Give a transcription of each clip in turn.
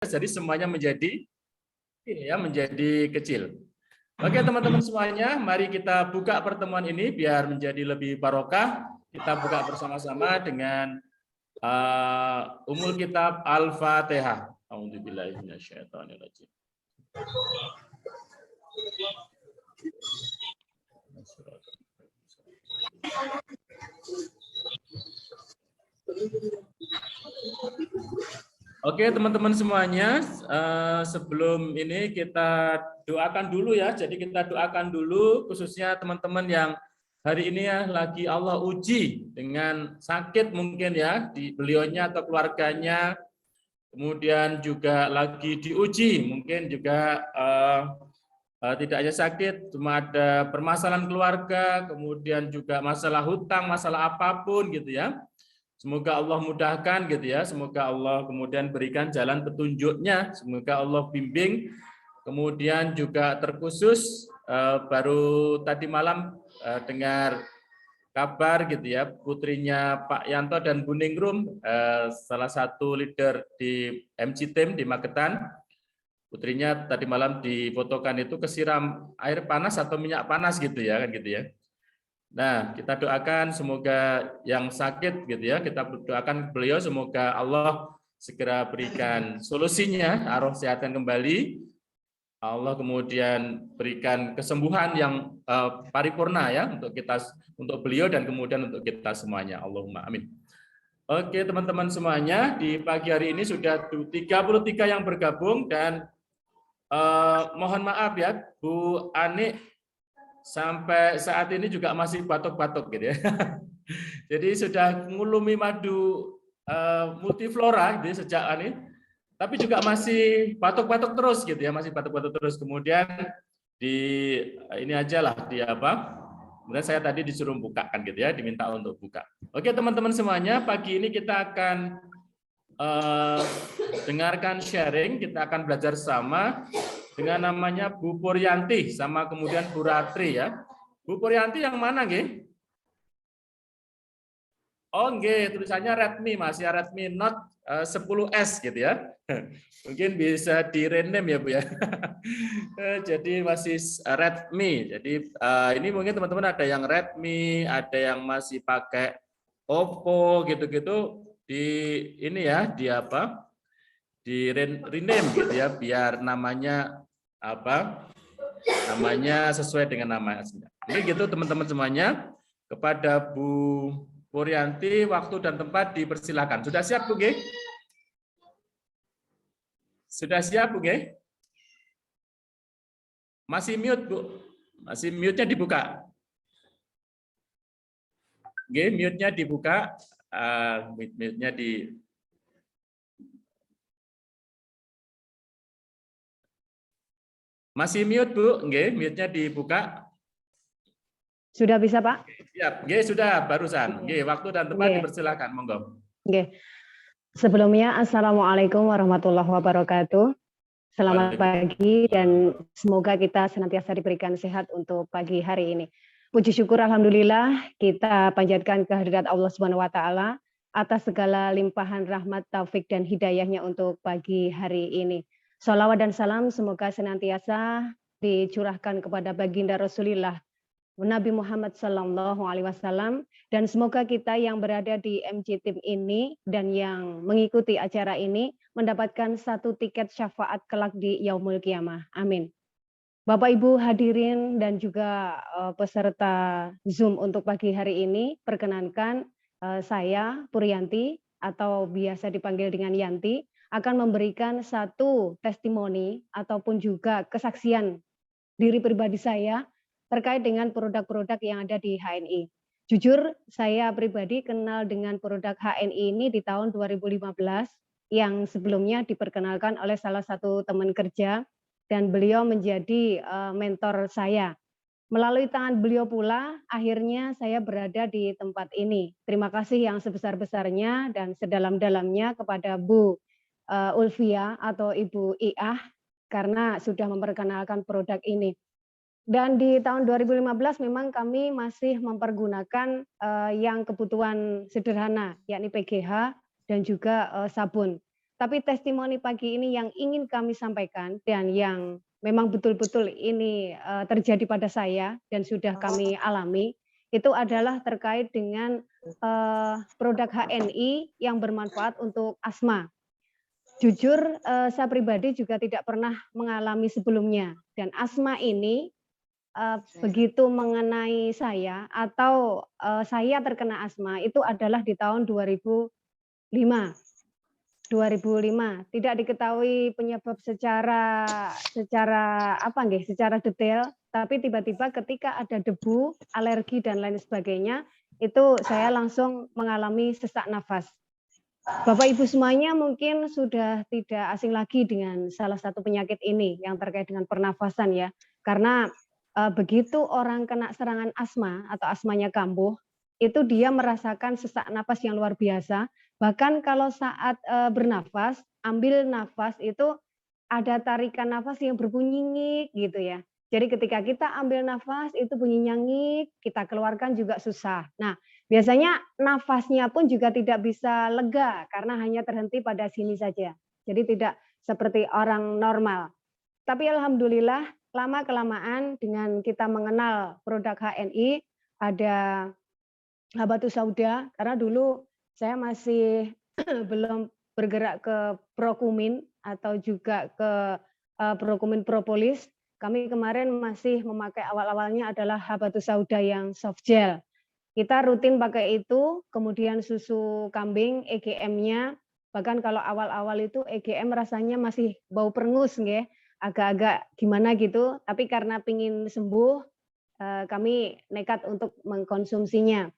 jadi semuanya menjadi kecil. Oke teman-teman semuanya, mari kita buka pertemuan ini biar menjadi lebih barokah. Kita buka bersama-sama dengan Ummul Kitab Al-Fatihah. A'udzubillahi minasyaitonirrajim. Oke teman-teman semuanya, sebelum ini kita doakan dulu ya. Jadi kita doakan dulu khususnya teman-teman yang hari ini ya lagi Allah uji dengan sakit mungkin ya di beliaunya atau keluarganya. Kemudian juga lagi diuji mungkin juga tidak hanya sakit, cuma ada permasalahan keluarga, kemudian juga masalah hutang, masalah apapun gitu ya. Semoga Allah mudahkan gitu ya, semoga Allah kemudian berikan jalan petunjuknya, semoga Allah bimbing. Kemudian juga terkhusus baru tadi malam dengar kabar gitu ya, putrinya Pak Yanto dan Bu Ningrum, salah satu leader di MC Team di Magetan. Putrinya tadi malam difotokan itu kesiram air panas atau minyak panas gitu ya, kan gitu ya. Nah, kita doakan semoga yang sakit gitu ya, kita doakan beliau semoga Allah segera berikan solusinya, arwah sehatkan kembali. Allah kemudian berikan kesembuhan yang paripurna ya untuk beliau dan kemudian untuk kita semuanya. Allahumma amin. Oke, teman-teman semuanya, di pagi hari ini sudah 33 yang bergabung dan mohon maaf ya, Bu Ani sampai saat ini juga masih batuk-batuk gitu ya. Jadi sudah ngulumi madu multiflora gitu ya, sejak ini, tapi juga masih batuk-batuk terus gitu ya, masih batuk-batuk terus. Kemudian di ini aja lah di apa? Kemudian saya tadi disuruh bukakan gitu ya, diminta untuk buka. Oke teman-teman semuanya, pagi ini kita akan dengarkan sharing, kita akan belajar sama dengan namanya Bu Puryanti sama kemudian Bu Ratri ya. Bu Puryanti yang mana nggih? Oh nggih, tulisannya Redmi Mas ya, Redmi Note 10S gitu ya. Mungkin bisa di rename ya Bu ya. Jadi masih Redmi. Jadi ini mungkin teman-teman ada yang Redmi, ada yang masih pakai Oppo gitu-gitu di ini ya, di apa? Di rename gitu ya biar namanya apa? Namanya sesuai dengan nama aslinya. Jadi gitu teman-teman semuanya. Kepada Bu Puryanti, waktu dan tempat dipersilakan. Sudah siap Bu G? Sudah siap Bu G? Masih mute Bu? Masih mute-nya dibuka. G, mute-nya dibuka. Mute-nya di Masih mute Bu? G, mute-nya dibuka. Sudah bisa Pak? Siap. G, sudah barusan. G, waktu dan tempat dipersilakan. Monggo. Oke. Sebelumnya Assalamualaikum warahmatullahi wabarakatuh. Selamat pagi dan semoga kita senantiasa diberikan sehat untuk pagi hari ini. Puji syukur alhamdulillah kita panjatkan kehadirat Allah Subhanahu wa taala atas segala limpahan rahmat, taufik dan hidayahnya untuk pagi hari ini. Shalawat dan salam semoga senantiasa dicurahkan kepada baginda Rasulullah Nabi Muhammad Sallallahu Alaihi Wasallam dan semoga kita yang berada di MC Team ini dan yang mengikuti acara ini mendapatkan satu tiket syafaat kelak di Yaumul Qiyamah. Amin. Bapak Ibu hadirin dan juga peserta Zoom untuk pagi hari ini, perkenankan saya Puryanti atau biasa dipanggil dengan Yanti akan memberikan satu testimoni ataupun juga kesaksian diri pribadi saya terkait dengan produk-produk yang ada di HNI. Jujur, saya pribadi kenal dengan produk HNI ini di tahun 2015 yang sebelumnya diperkenalkan oleh salah satu teman kerja dan beliau menjadi mentor saya. Melalui tangan beliau pula, akhirnya saya berada di tempat ini. Terima kasih yang sebesar-besarnya dan sedalam-dalamnya kepada Bu Ulfia atau Ibu Iah karena sudah memperkenalkan produk ini. Dan di tahun 2015 memang kami masih mempergunakan yang kebutuhan sederhana, yakni PGH dan juga sabun. Tapi testimoni pagi ini yang ingin kami sampaikan dan yang memang betul-betul ini terjadi pada saya dan sudah kami alami, itu adalah terkait dengan produk HNI yang bermanfaat untuk asma. Jujur, saya pribadi juga tidak pernah mengalami sebelumnya dan asma ini, begitu mengenai saya atau, saya terkena asma itu adalah di tahun 2005. 2005, tidak diketahui penyebab secara apa nggih, secara detail, tapi tiba-tiba ketika ada debu, alergi dan lain sebagainya, itu saya langsung mengalami sesak nafas. Bapak Ibu semuanya mungkin sudah tidak asing lagi dengan salah satu penyakit ini yang terkait dengan pernafasan ya. Karena, begitu orang kena serangan asma atau asmanya kambuh, itu dia merasakan sesak napas yang luar biasa. Bahkan kalau saat, bernafas, ambil nafas itu ada tarikan nafas yang berbunyi "ngik" gitu ya. Jadi ketika kita ambil nafas itu bunyinya "ngik", kita keluarkan juga susah. Nah, biasanya nafasnya pun juga tidak bisa lega karena hanya terhenti pada sini saja. Jadi tidak seperti orang normal. Tapi alhamdulillah lama-kelamaan dengan kita mengenal produk HNI, ada Habatus Sauda, karena dulu saya masih belum bergerak ke Prokumin atau juga ke, Prokumin Propolis. Kami kemarin masih memakai awal-awalnya adalah Habatus Sauda yang soft gel. Kita rutin pakai itu, kemudian susu kambing, EGM-nya, bahkan kalau awal-awal itu EGM rasanya masih bau perengus nggih, agak-agak gimana gitu, tapi karena pingin sembuh, kami nekat untuk mengkonsumsinya.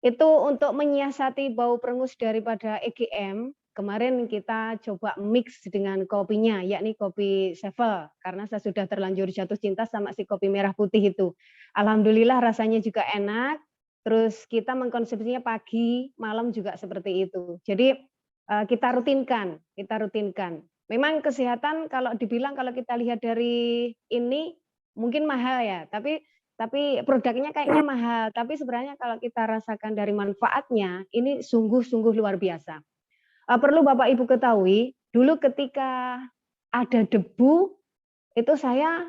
Itu untuk menyiasati bau perengus daripada EGM, kemarin kita coba mix dengan kopinya, yakni kopi Sevel, karena saya sudah terlanjur jatuh cinta sama si kopi merah putih itu. Alhamdulillah rasanya juga enak, terus kita mengkonsumsinya pagi, malam juga seperti itu. Jadi, kita rutinkan kita rutinkan. Memang kesehatan kalau dibilang kalau kita lihat dari ini, mungkin mahal ya, tapi produknya kayaknya mahal, tapi sebenarnya kalau kita rasakan dari manfaatnya, ini sungguh-sungguh luar biasa. Perlu Bapak Ibu ketahui, dulu ketika ada debu, itu saya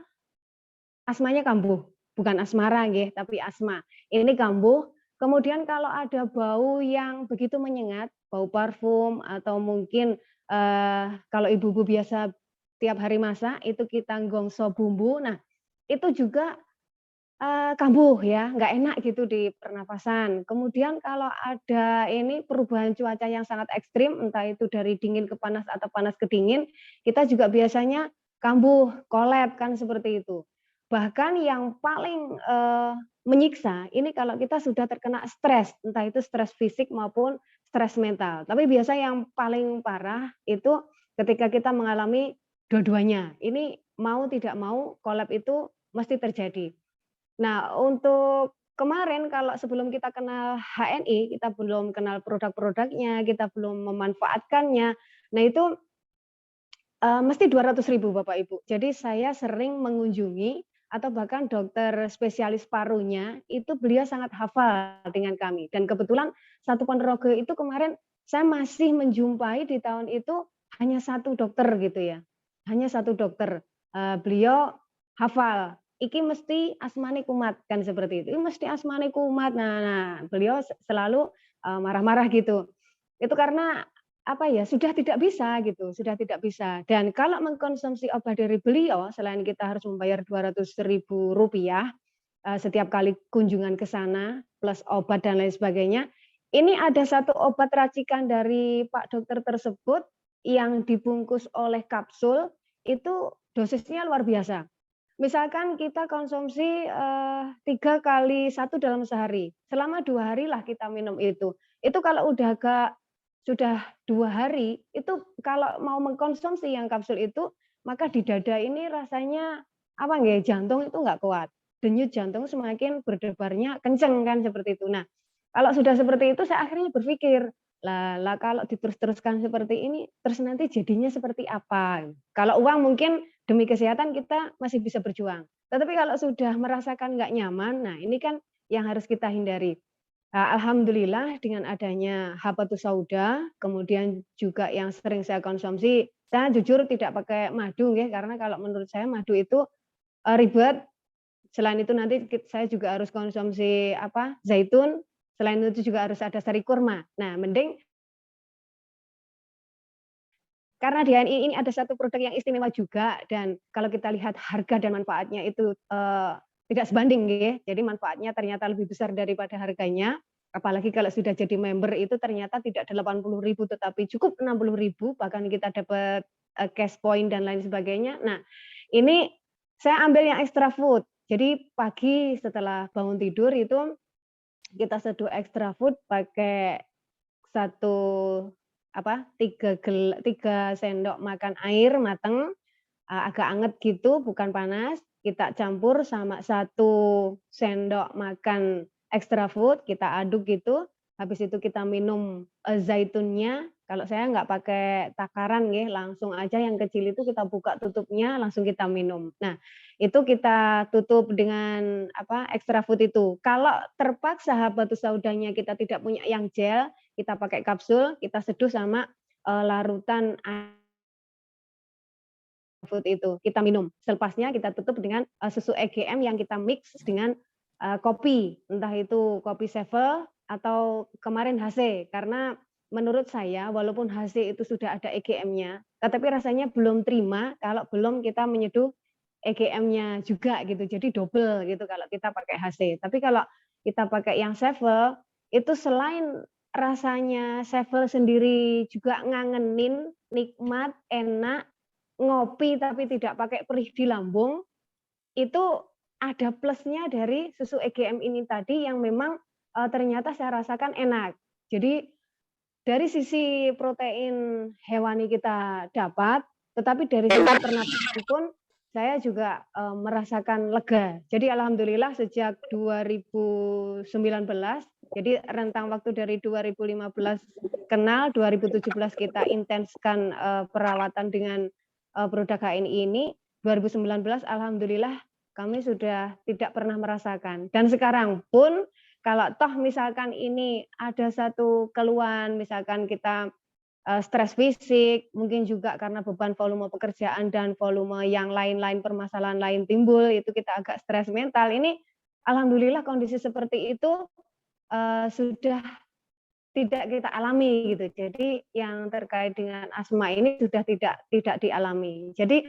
asmanya kambuh, bukan asmara nggih, tapi asma. Ini kambuh, kemudian kalau ada bau yang begitu menyengat, bau parfum atau mungkin, kalau ibu-ibu biasa tiap hari masak, itu kita gongso bumbu, nah itu juga kambuh ya, nggak enak gitu di pernafasan. Kemudian kalau ada ini perubahan cuaca yang sangat ekstrim, entah itu dari dingin ke panas atau panas ke dingin, kita juga biasanya kambuh, kolap kan seperti itu. Bahkan yang paling, menyiksa ini kalau kita sudah terkena stres, entah itu stres fisik maupun stres mental. Tapi biasa yang paling parah itu ketika kita mengalami dua-duanya. Ini mau tidak mau kolap itu mesti terjadi. Nah, untuk kemarin kalau sebelum kita kenal HNI, kita belum kenal produk-produknya, kita belum memanfaatkannya. Nah, itu, mesti 200.000 Bapak Ibu. Jadi saya sering mengunjungi atau bahkan dokter spesialis parunya, itu beliau sangat hafal dengan kami. Dan kebetulan satu Ponorogo itu kemarin saya masih menjumpai di tahun itu hanya satu dokter gitu ya, hanya satu dokter. Beliau hafal, "Iki mesti asmane kumat," kan seperti itu, "Ini mesti asmane kumat." Nah, beliau selalu, marah-marah gitu. Itu karena apa ya, sudah tidak bisa gitu, sudah tidak bisa. Dan kalau mengkonsumsi obat dari beliau, selain kita harus membayar Rp200.000, setiap kali kunjungan ke sana, plus obat dan lain sebagainya, ini ada satu obat racikan dari Pak Dokter tersebut yang dibungkus oleh kapsul, itu dosisnya luar biasa. Misalkan kita konsumsi, 3 kali 1 dalam sehari, selama 2 hari lah kita minum itu. Itu kalau udah agak sudah 2 hari, itu kalau mau mengkonsumsi yang kapsul itu, maka di dada ini rasanya, apa nggih, jantung itu nggak kuat. Denyut jantung semakin berdebarnya kenceng kan seperti itu. Nah, kalau sudah seperti itu saya akhirnya berpikir, lah kalau diterus-teruskan seperti ini, terus nanti jadinya seperti apa? Kalau uang mungkin demi kesehatan kita masih bisa berjuang. Tetapi kalau sudah merasakan nggak nyaman, nah ini kan yang harus kita hindari. Alhamdulillah dengan adanya Habatus Sauda, kemudian juga yang sering saya konsumsi, saya jujur tidak pakai madu ya, karena kalau menurut saya madu itu ribet. Selain itu nanti saya juga harus konsumsi zaitun, selain itu juga harus ada sari kurma. Nah, mending karena di HNI ini ada satu produk yang istimewa juga dan kalau kita lihat harga dan manfaatnya itu, tidak sebanding ya. Jadi manfaatnya ternyata lebih besar daripada harganya, apalagi kalau sudah jadi member itu ternyata tidak 80.000 tetapi cukup 60.000 bahkan kita dapat, cash point dan lain sebagainya. Nah, ini saya ambil yang extra food. Jadi pagi setelah bangun tidur itu kita seduh extra food pakai satu 3 sendok makan air mateng, agak anget gitu bukan panas, kita campur sama 1 sendok makan extra food, kita aduk gitu, habis itu kita minum, zaitunnya, kalau saya nggak pakai takaran nggih, langsung aja yang kecil itu kita buka tutupnya langsung kita minum. Nah, itu kita tutup dengan extra food itu. Kalau terpaksa habatus saudanya kita tidak punya yang gel, kita pakai kapsul, kita seduh sama, larutan food itu, kita minum. Selepasnya kita tutup dengan, susu EGM yang kita mix dengan, kopi, entah itu kopi Sevel atau kemarin HC. Karena menurut saya walaupun HC itu sudah ada EGM-nya, tetapi rasanya belum terima kalau belum kita menyeduh EGM-nya juga gitu, jadi double gitu kalau kita pakai HC. Tapi kalau kita pakai yang Sevel, itu selain rasanya Sevel sendiri juga ngangenin, nikmat, enak, ngopi tapi tidak pakai perih di lambung, itu ada plusnya dari susu EGM ini tadi yang memang, ternyata saya rasakan enak. Jadi dari sisi protein hewani kita dapat, tetapi dari sisi pernapasan pun saya juga, merasakan lega. Jadi alhamdulillah sejak 2019, jadi rentang waktu dari 2015 kenal, 2017 kita intenskan, perawatan dengan, produk HNI ini, 2019 alhamdulillah kami sudah tidak pernah merasakan. Dan sekarang pun kalau toh misalkan ini ada satu keluhan, misalkan kita, stres fisik, mungkin juga karena beban volume pekerjaan dan volume yang lain-lain, permasalahan lain timbul, itu kita agak stres mental, ini alhamdulillah kondisi seperti itu, sudah tidak kita alami gitu. Jadi yang terkait dengan asma ini sudah tidak dialami. Jadi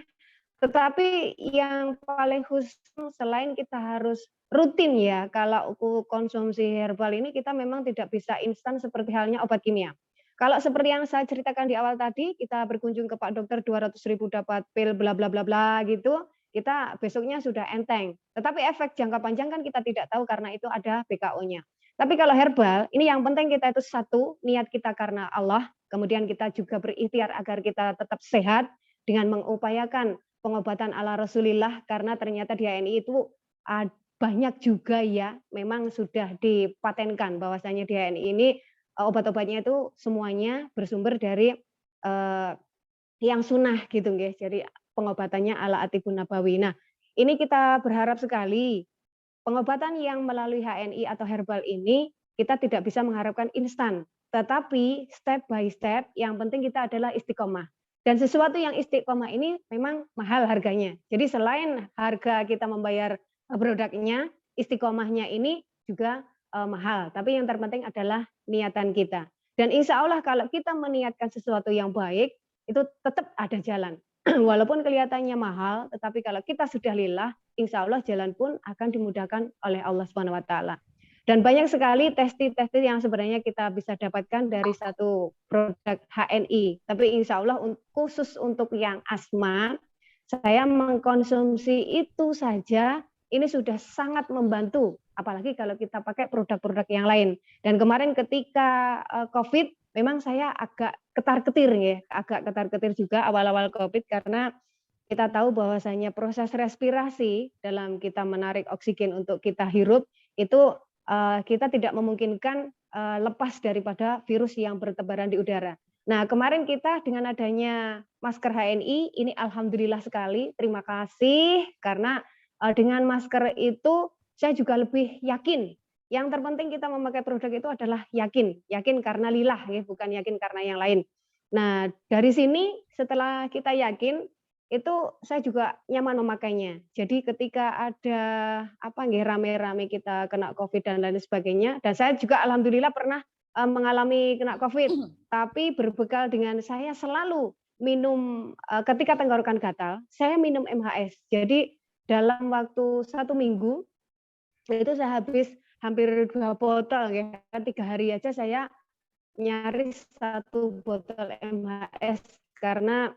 tetapi yang paling khusus selain kita harus rutin ya, kalau konsumsi herbal ini kita memang tidak bisa instan seperti halnya obat kimia. Kalau seperti yang saya ceritakan di awal tadi, kita berkunjung ke Pak Dokter 200.000 dapat pil bla bla bla bla gitu, kita besoknya sudah enteng. Tetapi efek jangka panjang kan kita tidak tahu karena itu ada BKO-nya. Tapi kalau herbal, ini yang penting kita itu satu, niat kita karena Allah, kemudian kita juga berikhtiar agar kita tetap sehat dengan mengupayakan pengobatan ala Rasulillah karena ternyata di HNI itu banyak juga ya memang sudah dipatenkan bahwasanya di HNI ini obat-obatnya itu semuanya bersumber dari yang sunnah gitu nggih. Jadi pengobatannya ala Atibun Nabawi. Nah, ini kita berharap sekali pengobatan yang melalui HNI atau herbal ini kita tidak bisa mengharapkan instan, tetapi step by step yang penting kita adalah istiqomah. Dan sesuatu yang istiqomah ini memang mahal harganya. Jadi selain harga kita membayar produknya, istiqomahnya ini juga mahal. Tapi yang terpenting adalah niatan kita. Dan insya Allah kalau kita meniatkan sesuatu yang baik, itu tetap ada jalan. Walaupun kelihatannya mahal, tetapi kalau kita sudah lillah, insya Allah jalan pun akan dimudahkan oleh Allah Subhanahu Wa Taala. Dan banyak sekali testi-testi yang sebenarnya kita bisa dapatkan dari satu produk HNI. Tapi insya Allah khusus untuk yang asma, saya mengkonsumsi itu saja, ini sudah sangat membantu. Apalagi kalau kita pakai produk-produk yang lain. Dan kemarin ketika COVID, memang saya agak ketar-ketir ya, agak ketar-ketir juga awal-awal COVID karena kita tahu bahwasanya proses respirasi dalam kita menarik oksigen untuk kita hirup itu kita tidak memungkinkan lepas daripada virus yang bertebaran di udara. Nah, kemarin kita dengan adanya masker HNI ini alhamdulillah sekali, terima kasih karena dengan masker itu saya juga lebih yakin yang terpenting kita memakai produk itu adalah yakin, yakin karena lillah, ya, bukan yakin karena yang lain. Nah, dari sini setelah kita yakin, itu saya juga nyaman memakainya. Jadi ketika ada apa nggih rame-rame kita kena Covid dan lain sebagainya, dan saya juga alhamdulillah pernah mengalami kena Covid, tapi berbekal dengan saya selalu minum ketika tenggorokan gatal, saya minum MHS. Jadi dalam waktu 1 minggu itu saya habis hampir 2 botol ya, 3 hari aja saya nyaris 1 botol MHS karena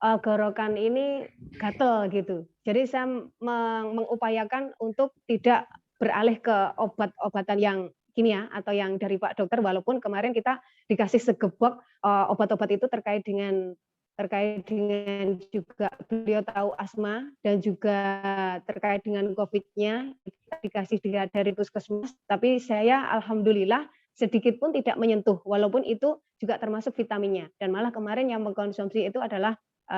gorokan ini gatel gitu. Jadi saya mengupayakan untuk tidak beralih ke obat-obatan yang kimia atau yang dari Pak Dokter, walaupun kemarin kita dikasih segebok obat-obat itu terkait dengan juga beliau tahu asma dan juga terkait dengan COVID-nya, kita dikasih dari puskesmas, tapi saya alhamdulillah sedikit pun tidak menyentuh, walaupun itu juga termasuk vitaminnya. Dan malah kemarin yang mengkonsumsi itu adalah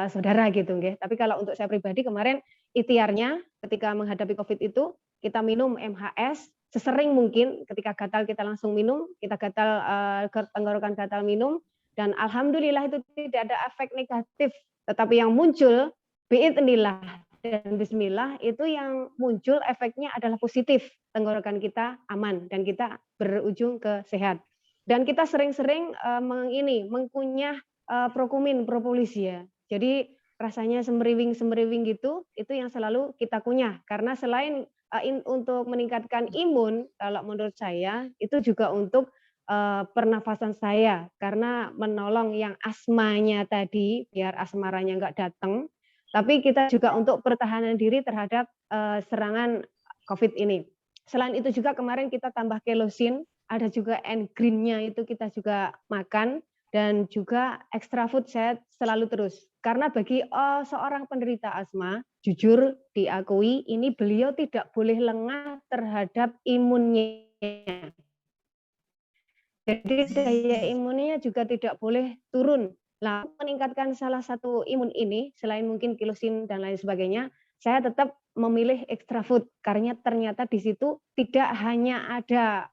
saudara gitu nggih. Tapi kalau untuk saya pribadi kemarin ikhtiarnya ketika menghadapi Covid itu kita minum MHS sesering mungkin, ketika gatal kita langsung minum, kita gatal tenggorokan gatal minum, dan alhamdulillah itu tidak ada efek negatif, tetapi yang muncul biidznillah dan bismillah itu yang muncul efeknya adalah positif, tenggorokan kita aman dan kita berujung ke sehat. Dan kita sering-sering mengkunyah Prokumin, propolis ya. Jadi rasanya semeriwing-semeriwing gitu, itu yang selalu kita kunyah. Karena selain untuk meningkatkan imun, kalau menurut saya itu juga untuk pernafasan saya, karena menolong yang asmanya tadi biar asmaranya nggak datang, tapi kita juga untuk pertahanan diri terhadap serangan COVID ini. Selain itu juga kemarin kita tambah kelosin, ada juga N-Green-nya itu kita juga makan, dan juga extra food saya selalu terus. Karena bagi seorang penderita asma, jujur diakui ini beliau tidak boleh lengah terhadap imunnya. Jadi daya imunnya juga tidak boleh turun. Nah, meningkatkan salah satu imun ini, selain mungkin kilosin dan lain sebagainya, saya tetap memilih extra food karena ternyata di situ tidak hanya ada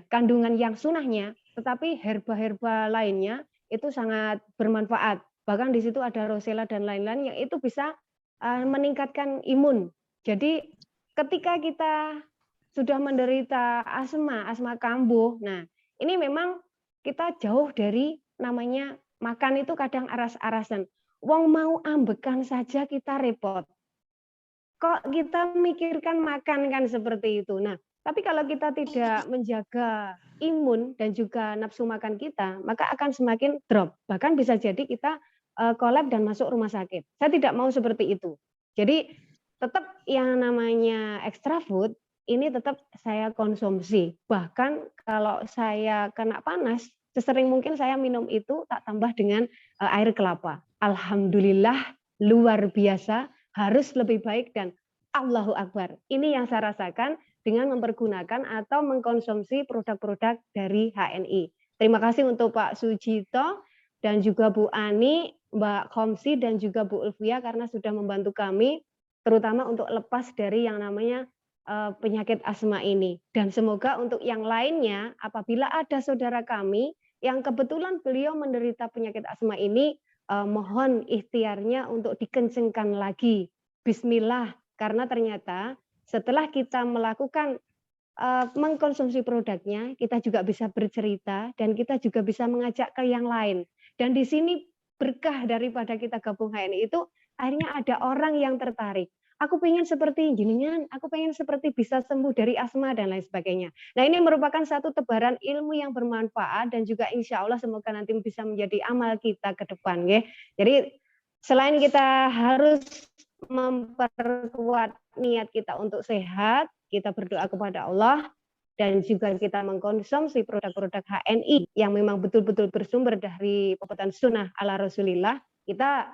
kandungan yang sunahnya, tetapi herba-herba lainnya itu sangat bermanfaat. Bahkan di situ ada rosella dan lain-lain yang itu bisa meningkatkan imun. Jadi ketika kita sudah menderita asma kambuh, nah ini memang kita jauh dari namanya makan itu kadang aras-arasan. Wong mau ambekan saja kita repot. Kok kita mikirkan makan kan seperti itu. Nah, tapi kalau kita tidak menjaga imun dan juga nafsu makan kita, maka akan semakin drop. Bahkan bisa jadi kita kolab dan masuk rumah sakit. Saya tidak mau seperti itu. Jadi tetap yang namanya extra food ini tetap saya konsumsi. Bahkan kalau saya kena panas, sesering mungkin saya minum itu tak tambah dengan air kelapa. Alhamdulillah luar biasa, harus lebih baik dan Allahu Akbar. Ini yang saya rasakan dengan mempergunakan atau mengkonsumsi produk-produk dari HNI. Terima kasih untuk Pak Sujito dan juga Bu Ani, Mbak Khomsi dan juga Bu Ulfia karena sudah membantu kami terutama untuk lepas dari yang namanya penyakit asma ini. Dan semoga untuk yang lainnya apabila ada saudara kami yang kebetulan beliau menderita penyakit asma ini, mohon ikhtiarnya untuk dikencengkan lagi. Bismillah, karena ternyata setelah kita melakukan mengkonsumsi produknya, kita juga bisa bercerita dan kita juga bisa mengajak ke yang lain. Dan di sini berkah daripada kita gabung HNI itu akhirnya ada orang yang tertarik. Aku pengen seperti jenengan, aku pengen seperti bisa sembuh dari asma dan lain sebagainya. Nah ini merupakan satu tebaran ilmu yang bermanfaat dan juga insya Allah semoga nanti bisa menjadi amal kita ke depan. Ya. Jadi selain kita harus memperkuat niat kita untuk sehat, kita berdoa kepada Allah, dan juga kita mengkonsumsi produk-produk HNI yang memang betul-betul bersumber dari pembuatan sunnah ala Rasulillah, kita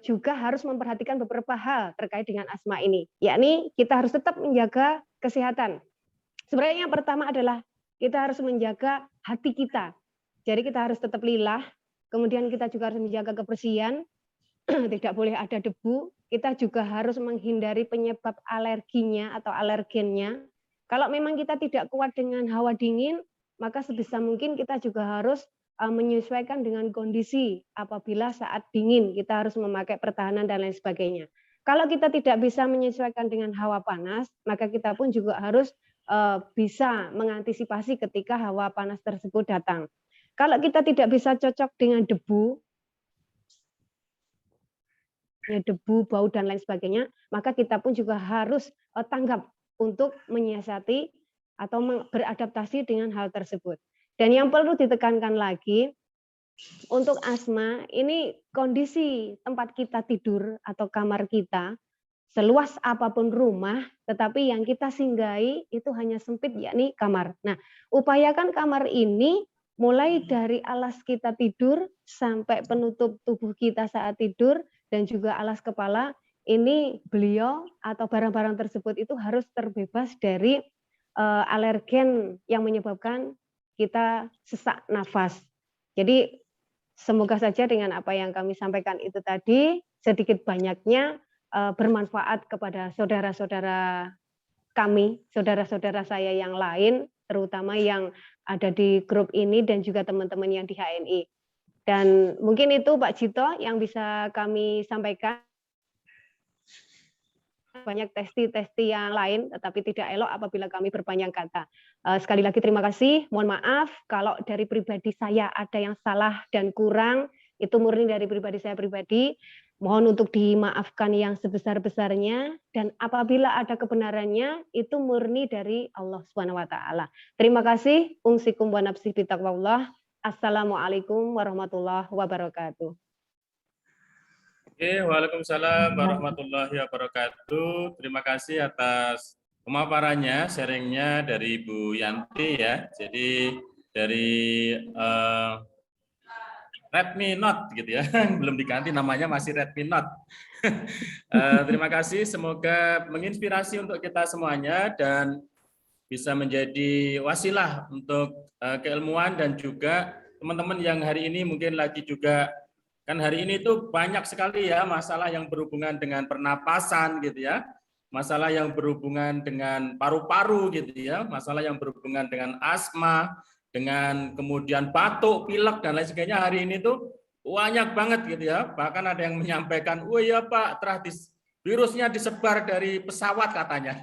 juga harus memperhatikan beberapa hal terkait dengan asma ini, yakni kita harus tetap menjaga kesehatan. Sebenarnya yang pertama adalah kita harus menjaga hati kita. Jadi kita harus tetap lillah, kemudian kita juga harus menjaga kebersihan, tidak boleh ada debu. Kita juga harus menghindari penyebab alerginya atau alergennya. Kalau memang kita tidak kuat dengan hawa dingin, maka sebisa mungkin kita juga harus menyesuaikan dengan kondisi. Apabila saat dingin kita harus memakai pertahanan dan lain sebagainya. Kalau kita tidak bisa menyesuaikan dengan hawa panas, maka kita pun juga harus bisa mengantisipasi ketika hawa panas tersebut datang. Kalau kita tidak bisa cocok dengan debu, bau dan lain sebagainya, maka kita pun juga harus tanggap untuk menyiasati atau beradaptasi dengan hal tersebut. Dan yang perlu ditekankan lagi, untuk asma, ini kondisi tempat kita tidur atau kamar kita, seluas apapun rumah, tetapi yang kita singgahi itu hanya sempit, yakni kamar. Nah, upayakan kamar ini mulai dari alas kita tidur sampai penutup tubuh kita saat tidur dan juga alas kepala, ini beliau atau barang-barang tersebut itu harus terbebas dari alergen yang menyebabkan kita sesak nafas. Jadi semoga saja dengan apa yang kami sampaikan itu tadi, sedikit banyaknya bermanfaat kepada saudara-saudara kami, saudara-saudara saya yang lain, terutama yang ada di grup ini dan juga teman-teman yang di HNI. Dan mungkin itu Pak Jito yang bisa kami sampaikan. Banyak testi-testi yang lain, tetapi tidak elok apabila kami berpanjang kata. Sekali lagi terima kasih, mohon maaf kalau dari pribadi saya ada yang salah dan kurang, itu murni dari pribadi saya pribadi. Mohon untuk dimaafkan yang sebesar-besarnya, dan apabila ada kebenarannya, itu murni dari Allah Subhanahu wa Ta'ala. Terima kasih. Ungsikum wa nafsi bitaqwallah. Assalamualaikum warahmatullahi wabarakatuh. Oke, waalaikumsalam warahmatullahi wabarakatuh. Terima kasih atas pemaparannya, sharingnya dari Bu Yanti ya. Jadi dari Redmi Note gitu ya, belum diganti namanya, masih Redmi Note. Terima kasih, semoga menginspirasi untuk kita semuanya dan bisa menjadi wasilah untuk keilmuan dan juga teman-teman yang hari ini mungkin lagi juga. Kan hari ini tuh banyak sekali ya masalah yang berhubungan dengan pernapasan gitu ya, masalah yang berhubungan dengan paru-paru gitu ya, masalah yang berhubungan dengan asma, dengan kemudian batuk, pilek dan lain sebagainya. Hari ini tuh banyak banget gitu ya. Bahkan ada yang menyampaikan, "Oh iya Pak, virusnya disebar dari pesawat katanya."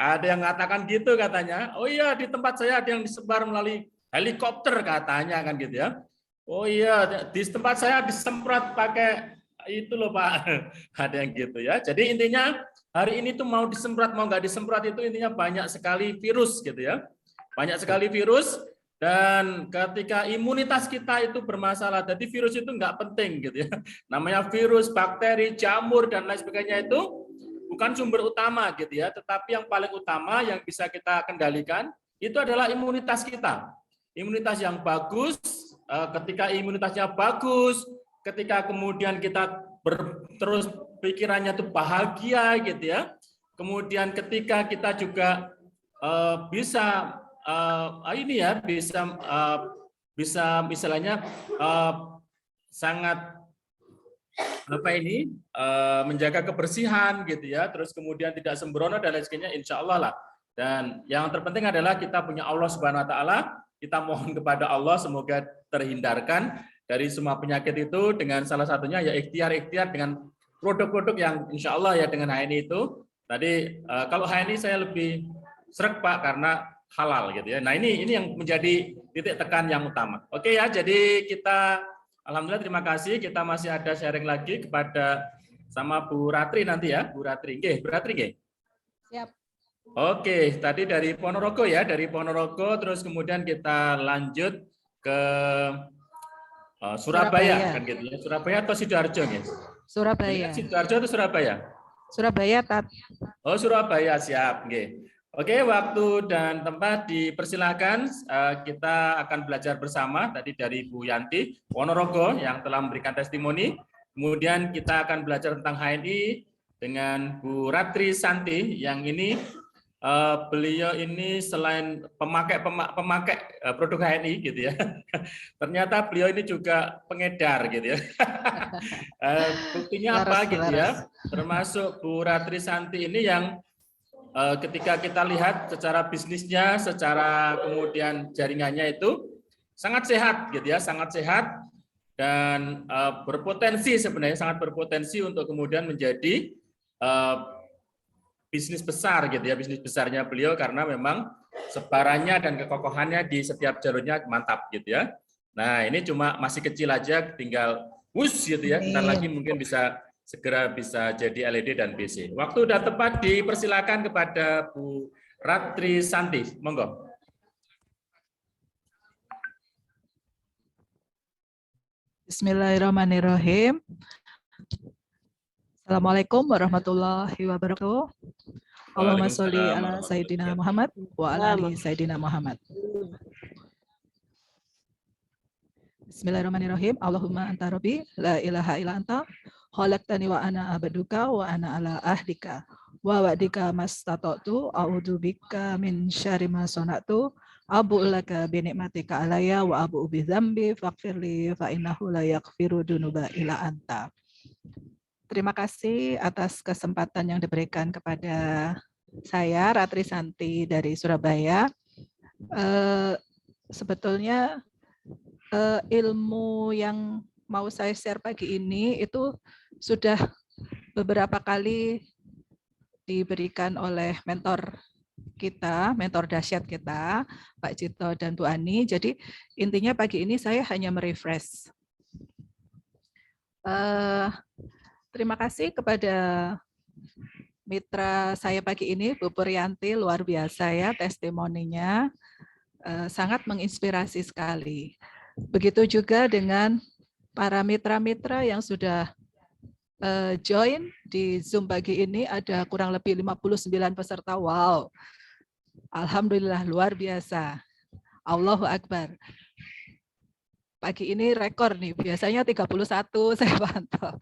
Ada yang mengatakan gitu katanya. "Oh iya, di tempat saya ada yang disebar melalui helikopter katanya," kan gitu ya. "Oh iya, di tempat saya disemprot pakai itu loh Pak." Ada yang gitu ya. Jadi intinya hari ini tuh mau disemprot mau nggak disemprot itu intinya banyak sekali virus gitu ya. Banyak sekali virus, dan ketika imunitas kita itu bermasalah, jadi virus itu nggak penting gitu ya. Namanya virus, bakteri, jamur dan lain sebagainya itu bukan sumber utama gitu ya, tetapi yang paling utama yang bisa kita kendalikan itu adalah imunitas kita. Imunitas yang bagus. Ketika imunitasnya bagus, ketika kemudian kita terus pikirannya tuh bahagia gitu ya. Kemudian ketika kita juga bisa ini ya, bisa misalnya sangat menjaga kebersihan gitu ya, terus kemudian tidak sembrono dan lain sebagainya, insya Allah lah. Dan yang terpenting adalah kita punya Allah Subhanahu Wa Taala. Kita mohon kepada Allah semoga terhindarkan dari semua penyakit itu, dengan salah satunya ya ikhtiar dengan produk-produk yang insya Allah ya dengan HNI itu. Tadi kalau HNI saya lebih sreg Pak karena halal gitu ya. Nah ini yang menjadi titik tekan yang utama. Oke ya, jadi kita alhamdulillah terima kasih. Kita masih ada sharing lagi kepada sama Bu Ratri nanti ya, Bu Ratri. Nggih, Bu Ratri nggih. Siap. Oke, tadi dari Ponorogo ya, dari Ponorogo, terus kemudian kita lanjut ke Surabaya kan gitu ya. Surabaya atau Sidoarjo nih? Surabaya. Sidoarjo atau Surabaya? Surabaya, Tat. Oh, Surabaya, siap. Oke. Oke, waktu dan tempat dipersilakan. Kita akan belajar bersama tadi dari Bu Yanti Ponorogo yang telah memberikan testimoni. Kemudian kita akan belajar tentang HNI dengan Bu Ratri Santi yang ini beliau ini selain pemakai produk HNI gitu ya, ternyata beliau ini juga pengedar gitu ya. Buktinya apa gitu ya? Termasuk Bu Ratri Santi ini yang ketika kita lihat secara bisnisnya, secara kemudian jaringannya itu sangat sehat gitu ya, sangat sehat dan berpotensi sebenarnya sangat berpotensi untuk kemudian menjadi bisnis besar gitu ya, bisnis besarnya beliau karena memang sebarannya dan kekokohannya di setiap jalurnya mantap gitu ya. Nah, ini cuma masih kecil aja, tinggal wush gitu ya. Bentar lagi mungkin segera bisa jadi LED dan BC. Waktu sudah tepat, dipersilakan kepada Bu Ratri Santi. Monggo. Bismillahirrahmanirrahim. Assalamualaikum warahmatullahi wabarakatuh. Allahumma sholli ala Sayyidina Muhammad wa ala ali Sayyidina Muhammad. Bismillahirrahmanirrahim. Allahumma anta rabbi la ilaha illa anta khalaqtani wa ana abduka wa ana ala ahdika wa wa'dika mastata'tu a'udzu bika min syarri ma sana'tu abu'u laka bi ni'matika alayya wa abu'u bi dzambi faghfirli fa innahu la yaghfiru dzunuba illa anta. Terima kasih atas kesempatan yang diberikan kepada saya, Ratri Santi dari Surabaya. Sebetulnya ilmu yang mau saya share pagi ini itu sudah beberapa kali diberikan oleh mentor kita, mentor dahsyat kita, Pak Cito dan Bu Ani. Jadi intinya pagi ini saya hanya merefresh. Terima kasih kepada mitra saya pagi ini, Bu Puryanti, luar biasa ya testimoninya, sangat menginspirasi sekali. Begitu juga dengan para mitra-mitra yang sudah join di Zoom pagi ini, ada kurang lebih 59 peserta. Wow, alhamdulillah luar biasa. Allahu Akbar. Pagi ini rekor nih, biasanya 31 saya pantau.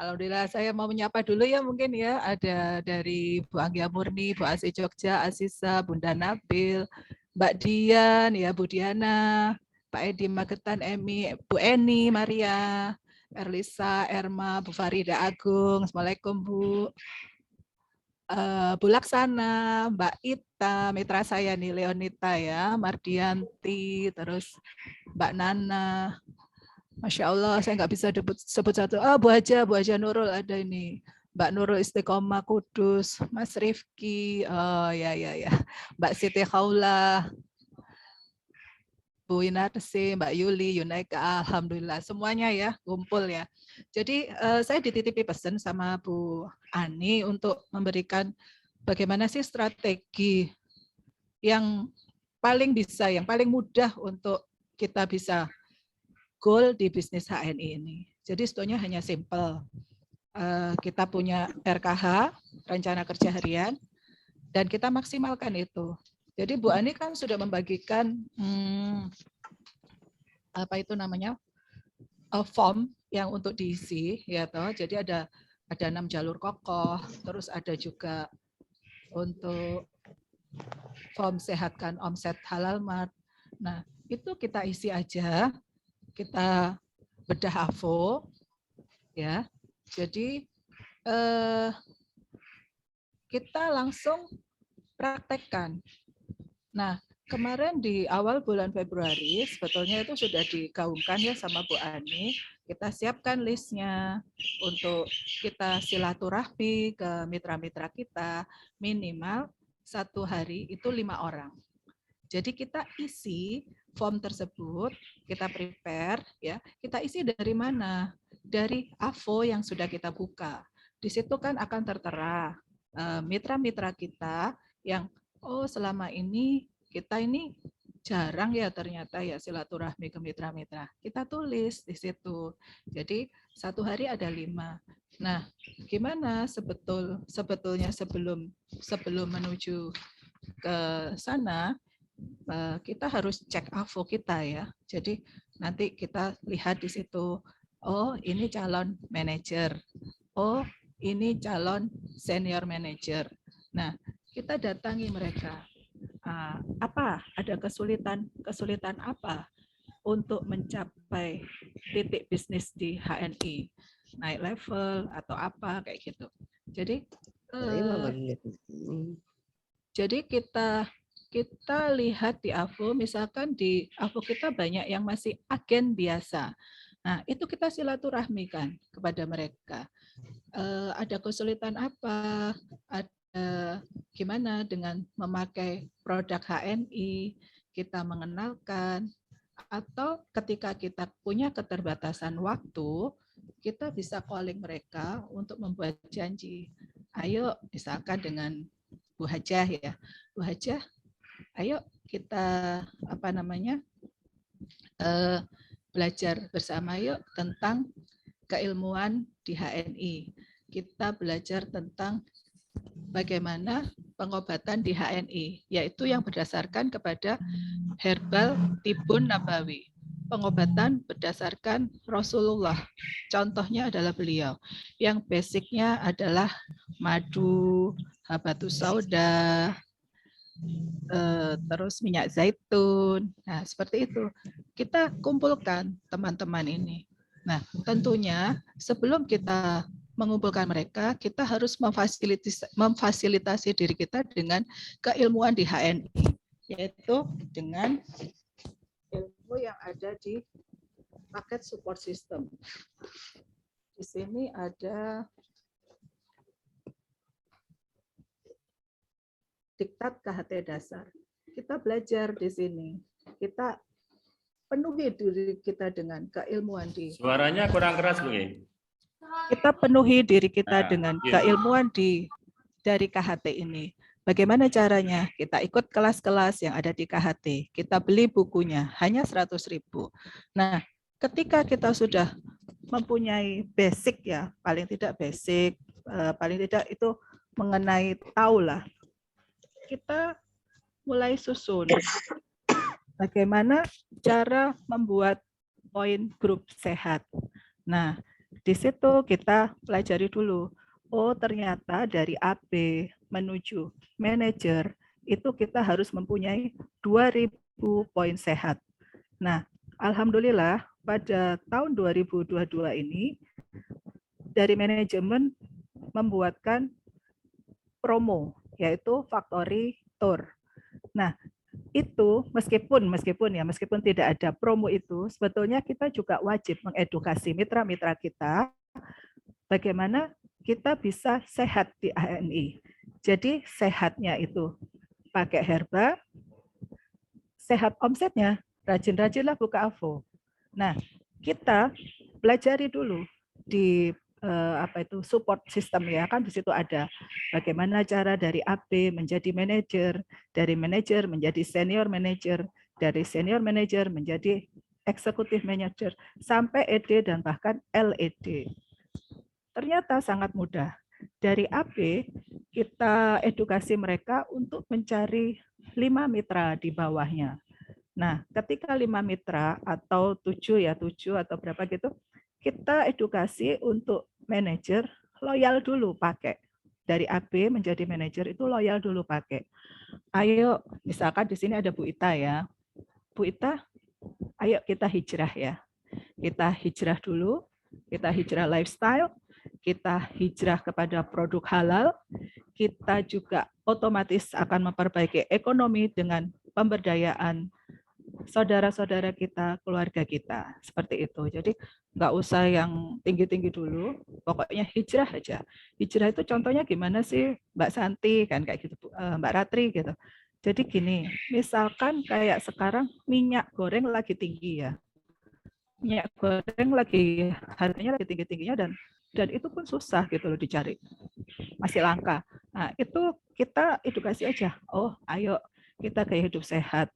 Alhamdulillah, saya mau menyapa dulu ya mungkin ya, ada dari Bu Anggia Murni, Bu Asi Jogja, Asisa, Bunda Nabil, Mbak Dian, ya Bu Diana, Pak Edi Magetan, Emi, Bu Eni, Maria, Erlisa, Erma, Bu Farida Agung, Assalamualaikum Bu. Bu Laksana, Mbak Ita, mitra saya nih Leonita ya, Mardianti, terus Mbak Nana. Masya Allah, saya nggak bisa sebut satu. Bu Haja Nurul ada ini. Mbak Nurul Istiqomah Kudus, Mas Rifki, ya. Mbak Siti Khawla, Bu Inarsi, Mbak Yuli, Yunaika, alhamdulillah semuanya ya kumpul ya. Jadi saya dititipi pesan sama Bu Ani untuk memberikan bagaimana sih strategi yang paling bisa, yang paling mudah untuk kita bisa goal di bisnis HNI ini. Jadi sebetulnya hanya simple. Kita punya RKH, rencana kerja harian, dan kita maksimalkan itu. Jadi Bu Ani kan sudah membagikan apa itu namanya form yang untuk diisi, ya toh. Jadi ada 6 jalur kokoh, terus ada juga untuk form sehatkan omset halal mart. Nah itu kita isi aja, kita bedah AVO, ya. Jadi kita langsung praktekkan. Nah, kemarin di awal bulan Februari sebetulnya itu sudah digaungkan ya sama Bu Ani. Kita siapkan listnya untuk kita silaturahmi ke mitra-mitra kita minimal 1 hari itu 5 orang. Jadi kita isi form tersebut, kita prepare ya. Kita isi dari mana? Dari AVO yang sudah kita buka. Di situ kan akan tertera mitra-mitra kita yang selama ini kita ini jarang ya ternyata ya silaturahmi ke mitra-mitra. Kita tulis di situ. Jadi 1 hari ada 5. Nah, gimana sebetulnya sebelum menuju ke sana kita harus cek AVO kita ya. Jadi nanti kita lihat di situ. Oh, ini calon manajer. Oh, ini calon senior manager. Nah, kita datangi mereka. Apa? Ada kesulitan apa untuk mencapai titik bisnis di HNI? Naik level atau apa kayak gitu. Jadi Jadi kita lihat di AVO, misalkan di AVO kita banyak yang masih agen biasa. Nah, itu kita silaturahmikan kepada mereka. Ada kesulitan apa? Ada gimana dengan memakai produk HNI? Kita mengenalkan. Atau ketika kita punya keterbatasan waktu, kita bisa calling mereka untuk membuat janji. Ayo, misalkan dengan Bu Hajah ya. Bu Hajah, ayo kita belajar bersama yuk tentang keilmuan di HNI. Kita belajar tentang bagaimana pengobatan di HNI, yaitu yang berdasarkan kepada herbal tibun nabawi. Pengobatan berdasarkan Rasulullah. Contohnya adalah beliau. Yang basicnya adalah madu, habatus sauda, terus minyak zaitun. Nah, seperti itu. Kita kumpulkan teman-teman ini. Nah, tentunya sebelum kita mengumpulkan mereka, kita harus memfasilitasi diri kita dengan keilmuan di HNI, yaitu dengan ilmu yang ada di paket support system. Di sini ada diktat KHT dasar. Kita belajar di sini. Kita penuhi diri kita dengan keilmuan di. Suaranya kurang keras, Bu. Kita penuhi diri kita dengan keilmuan dari KHT ini. Bagaimana caranya? Kita ikut kelas-kelas yang ada di KHT. Kita beli bukunya, hanya 100.000. Nah, ketika kita sudah mempunyai basic ya, paling tidak basic, paling tidak itu mengenai tahulah. Kita mulai susun bagaimana cara membuat poin grup sehat. Nah, di situ kita pelajari dulu. Oh, ternyata dari AB menuju manajer itu kita harus mempunyai 2.000 poin sehat. Nah, alhamdulillah pada tahun 2022 ini dari manajemen membuatkan promo, yaitu Factory Tour. Nah, itu meskipun tidak ada promo itu, sebetulnya kita juga wajib mengedukasi mitra-mitra kita bagaimana kita bisa sehat di HNI. Jadi sehatnya itu pakai herba, sehat omsetnya, rajin-rajinlah buka AVO. Nah, kita pelajari dulu di support system ya, kan di situ ada bagaimana cara dari AB menjadi manajer, dari manajer menjadi senior manager, dari senior manager menjadi eksekutif manager sampai ED dan bahkan LED. Ternyata sangat mudah. Dari AB kita edukasi mereka untuk mencari 5 mitra di bawahnya. Nah, ketika 5 mitra atau 7 atau berapa gitu, kita edukasi untuk manajer loyal dulu pakai. Dari AB menjadi manajer itu loyal dulu pakai. Ayo, misalkan di sini ada Bu Ita ya. Bu Ita, ayo kita hijrah ya. Kita hijrah dulu, kita hijrah lifestyle, kita hijrah kepada produk halal, kita juga otomatis akan memperbaiki ekonomi dengan pemberdayaan saudara-saudara kita, keluarga kita, seperti itu. Jadi nggak usah yang tinggi-tinggi dulu, pokoknya hijrah aja. Hijrah itu contohnya gimana sih, Mbak Santi kan kayak gitu, Mbak Ratri gitu. Jadi gini, misalkan kayak sekarang minyak goreng lagi tinggi ya, minyak goreng lagi harganya lagi tinggi-tingginya dan itu pun susah gitu loh dicari, masih langka. Nah itu kita edukasi aja. Oh, ayo kita gaya hidup sehat.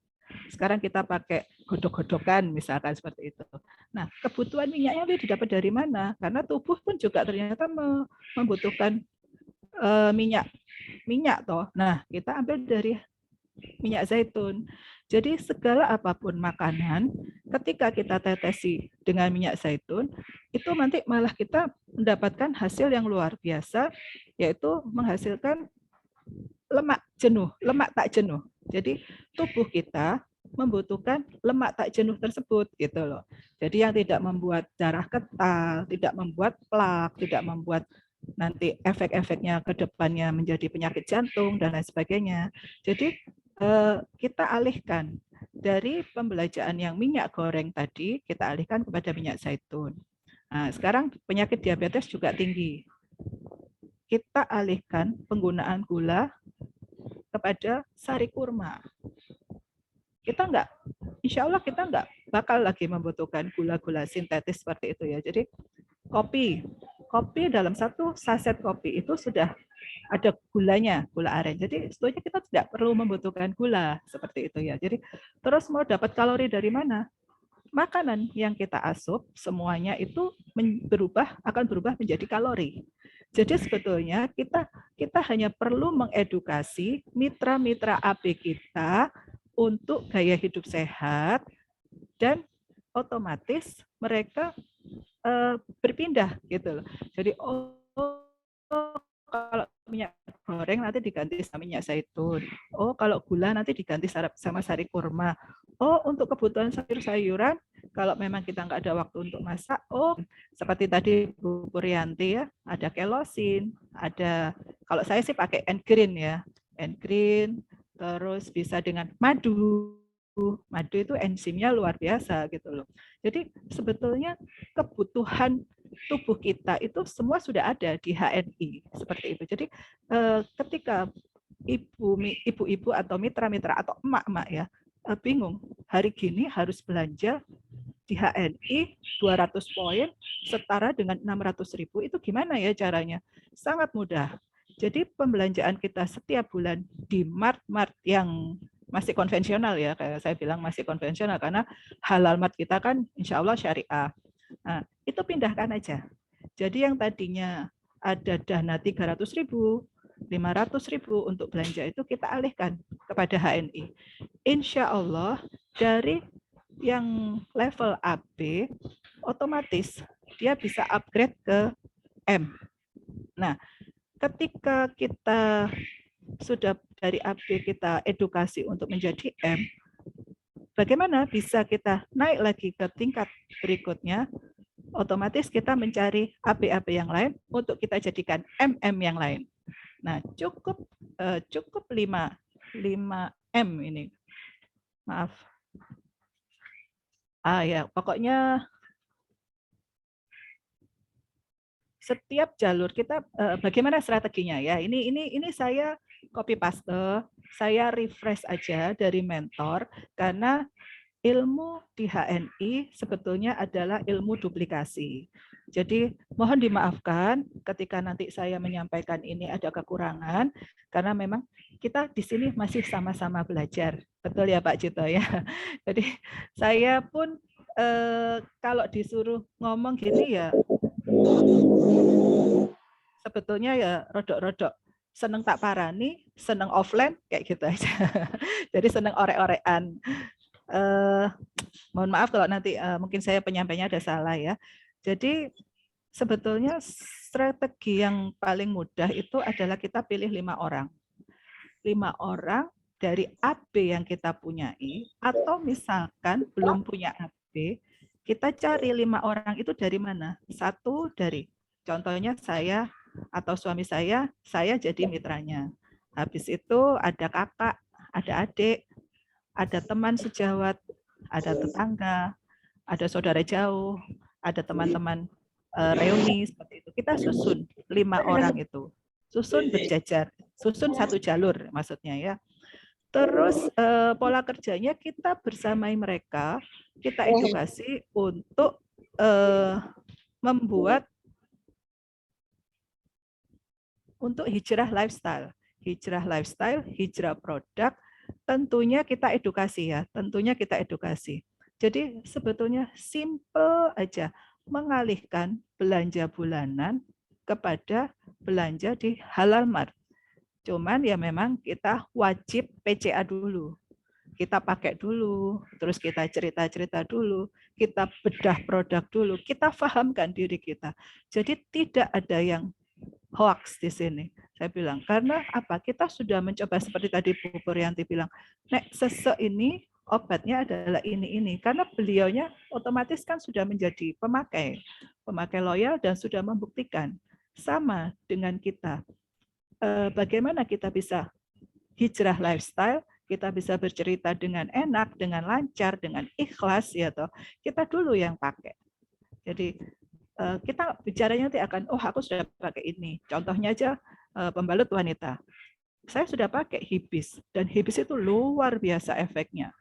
Sekarang kita pakai godok-godokan misalkan seperti itu. Nah, kebutuhan minyaknya didapat dari mana? Karena tubuh pun juga ternyata membutuhkan minyak toh. Nah, kita ambil dari minyak zaitun. Jadi segala apapun makanan, ketika kita tetesi dengan minyak zaitun, itu nanti malah kita mendapatkan hasil yang luar biasa, yaitu menghasilkan lemak jenuh, lemak tak jenuh. Jadi tubuh kita membutuhkan lemak tak jenuh tersebut gitu loh. Jadi yang tidak membuat darah kental, tidak membuat plak, tidak membuat nanti efek-efeknya ke depannya menjadi penyakit jantung dan lain sebagainya. Jadi kita alihkan dari pembelanjaan yang minyak goreng tadi, kita alihkan kepada minyak zaitun. Nah, sekarang penyakit diabetes juga tinggi. Kita alihkan penggunaan gula kepada sari kurma. Kita enggak, insya Allah kita enggak bakal lagi membutuhkan gula-gula sintetis seperti itu ya. Jadi kopi dalam satu saset kopi itu sudah ada gulanya, gula aren. Jadi sebetulnya kita tidak perlu membutuhkan gula seperti itu ya. Jadi terus mau dapat kalori dari mana? Makanan yang kita asup semuanya itu akan berubah menjadi kalori. Jadi sebetulnya kita hanya perlu mengedukasi mitra-mitra AB kita untuk gaya hidup sehat dan otomatis mereka berpindah gitu loh. Jadi kalau minyak goreng nanti diganti sama minyak zaitun. Oh, kalau gula nanti diganti sama sari kurma. Oh, untuk kebutuhan sayur-sayuran, kalau memang kita nggak ada waktu untuk masak, oh, seperti tadi Bu Puryanti ya, ada kelosin, ada, kalau saya sih pakai N-Green ya, N-Green, terus bisa dengan madu. Madu itu enzimnya luar biasa gitu loh. Jadi sebetulnya kebutuhan tubuh kita itu semua sudah ada di HNI seperti itu. Jadi ketika ibu-ibu atau mitra-mitra atau emak-emak ya bingung hari gini harus belanja di HNI 200 poin setara dengan 600.000, itu gimana ya caranya? Sangat mudah. Jadi pembelanjaan kita setiap bulan di mart-mart yang masih konvensional ya, kayak saya bilang masih konvensional karena halal mart kita kan insya Allah syariah. Nah, itu pindahkan aja. Jadi yang tadinya ada dana 300.000, 500.000 untuk belanja itu kita alihkan kepada HNI. Insya Allah dari yang level AB otomatis dia bisa upgrade ke M. Nah, ketika kita sudah dari AB kita edukasi untuk menjadi M, bagaimana bisa kita naik lagi ke tingkat berikutnya? Otomatis kita mencari AB-AB yang lain untuk kita jadikan MM yang lain. Nah, cukup 5M ini. Maaf. Ya, pokoknya setiap jalur kita bagaimana strateginya ya. Ini saya copy paste, saya refresh aja dari mentor karena ilmu di HNI sebetulnya adalah ilmu duplikasi. Jadi mohon dimaafkan ketika nanti saya menyampaikan ini ada kekurangan karena memang kita di sini masih sama-sama belajar. Betul ya Pak Cito ya. Jadi saya pun kalau disuruh ngomong gini ya sebetulnya ya rodok-rodok seneng tak parani, seneng offline kayak gitu aja. Jadi seneng orek-orekan. Mohon maaf kalau nanti mungkin saya penyampainya ada salah ya. Jadi sebetulnya strategi yang paling mudah itu adalah kita pilih 5 orang. 5 orang dari AB yang kita punyai, atau misalkan belum punya AB, kita cari 5 orang itu dari mana? Satu dari, contohnya saya atau suami saya jadi mitranya. Habis itu ada kakak, ada adik, ada teman sejawat, ada tetangga, ada saudara jauh, ada teman-teman reuni seperti itu. Kita susun 5 orang itu, susun berjajar, susun satu jalur maksudnya ya. Terus pola kerjanya kita bersamai mereka, kita edukasi untuk membuat untuk hijrah lifestyle, hijrah produk. Tentunya kita edukasi ya, tentunya kita edukasi. Jadi sebetulnya simple aja, mengalihkan belanja bulanan kepada belanja di halal mart. Cuman ya memang kita wajib PCA dulu. Kita pakai dulu, terus kita cerita-cerita dulu, kita bedah produk dulu, kita pahamkan diri kita. Jadi tidak ada yang hoax di sini. Saya bilang, karena apa? Kita sudah mencoba seperti tadi Bu Puryanti bilang, Nek, sesek ini obatnya adalah ini. Karena beliaunya otomatis kan sudah menjadi pemakai loyal dan sudah membuktikan. sama dengan kita. Bagaimana kita bisa hijrah lifestyle, kita bisa bercerita dengan enak, dengan lancar, dengan ikhlas, ya toh. Kita dulu yang pakai. Jadi kita bicaranya nanti akan, oh aku sudah pakai ini. Contohnya aja pembalut wanita. Saya sudah pakai Hibis, dan Hibis itu luar biasa efeknya.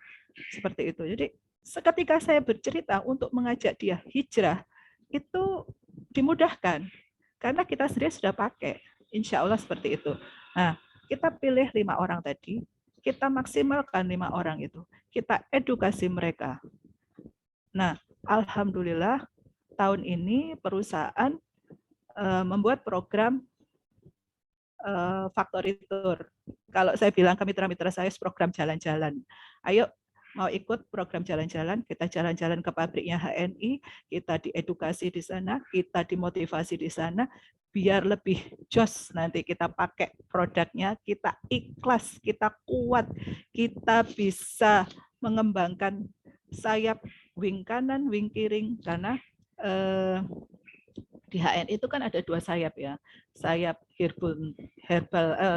Seperti itu. Jadi ketika saya bercerita untuk mengajak dia hijrah, itu dimudahkan. Karena kita sendiri sudah pakai. Insya Allah seperti itu. Nah, kita pilih 5 orang tadi, kita maksimalkan 5 orang itu. Kita edukasi mereka. Nah, alhamdulillah tahun ini perusahaan membuat program Factory Tour. Kalau saya bilang ke mitra-mitra saya, program jalan-jalan. Ayo, mau ikut program jalan-jalan, kita jalan-jalan ke pabriknya HNI, kita diedukasi di sana, kita dimotivasi di sana, biar lebih jos nanti kita pakai produknya, kita ikhlas, kita kuat, kita bisa mengembangkan sayap wing kanan, wing kiri, karena di HNI itu kan ada 2 sayap ya, sayap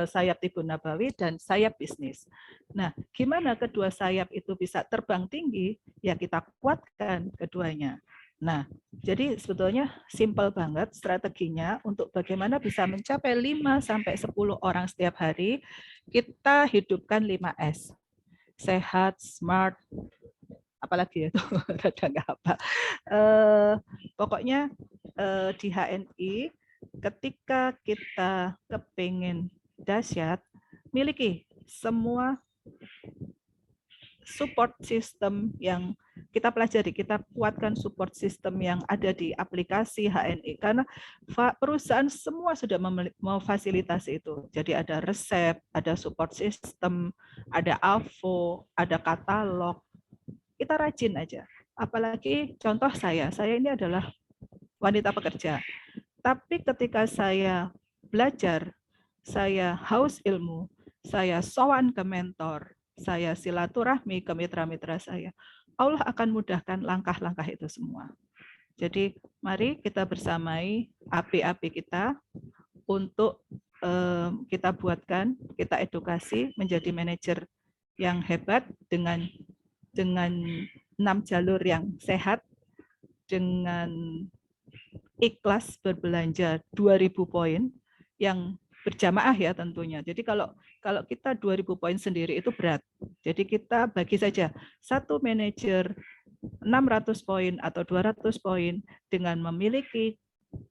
sayap Tibun Nabawi dan sayap bisnis. Nah, gimana kedua sayap itu bisa terbang tinggi? Ya kita kuatkan keduanya. Nah, jadi sebetulnya simpel banget strateginya untuk bagaimana bisa mencapai 5 sampai 10 orang setiap hari. Kita hidupkan 5S. Sehat, smart, apalagi itu rada nggak apa. Pokoknya di HNI ketika kita kepingin dahsyat, miliki semua support system yang kita pelajari, kita kuatkan support system yang ada di aplikasi HNI, karena perusahaan semua sudah memfasilitasi itu. Jadi ada resep, ada support system, ada AVO, ada katalog. Kita rajin aja. Apalagi contoh saya ini adalah wanita pekerja. Tapi ketika saya belajar, saya haus ilmu, saya sowan ke mentor, saya silaturahmi ke mitra-mitra saya, Allah akan mudahkan langkah-langkah itu semua. Jadi mari kita bersamai api-api kita untuk kita buatkan, kita edukasi menjadi manajer yang hebat dengan 6 jalur yang sehat, dengan ikhlas berbelanja 2.000 poin yang berjamaah ya tentunya. Jadi kalau kita 2.000 poin sendiri itu berat. Jadi kita bagi saja satu manajer 600 poin atau 200 poin dengan memiliki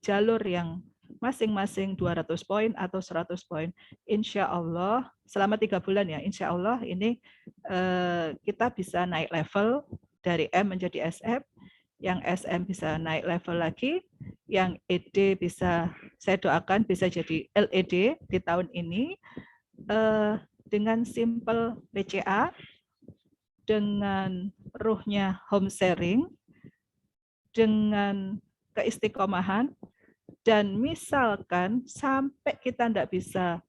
jalur yang masing-masing 200 poin atau 100 poin. Insya Allah selama 3 bulan ya, insya Allah ini kita bisa naik level dari M menjadi SM, yang SM bisa naik level lagi, yang ED bisa, saya doakan bisa jadi LED di tahun ini, dengan simple PCA, dengan ruhnya home sharing, dengan keistiqomahan, dan misalkan sampai kita tidak bisa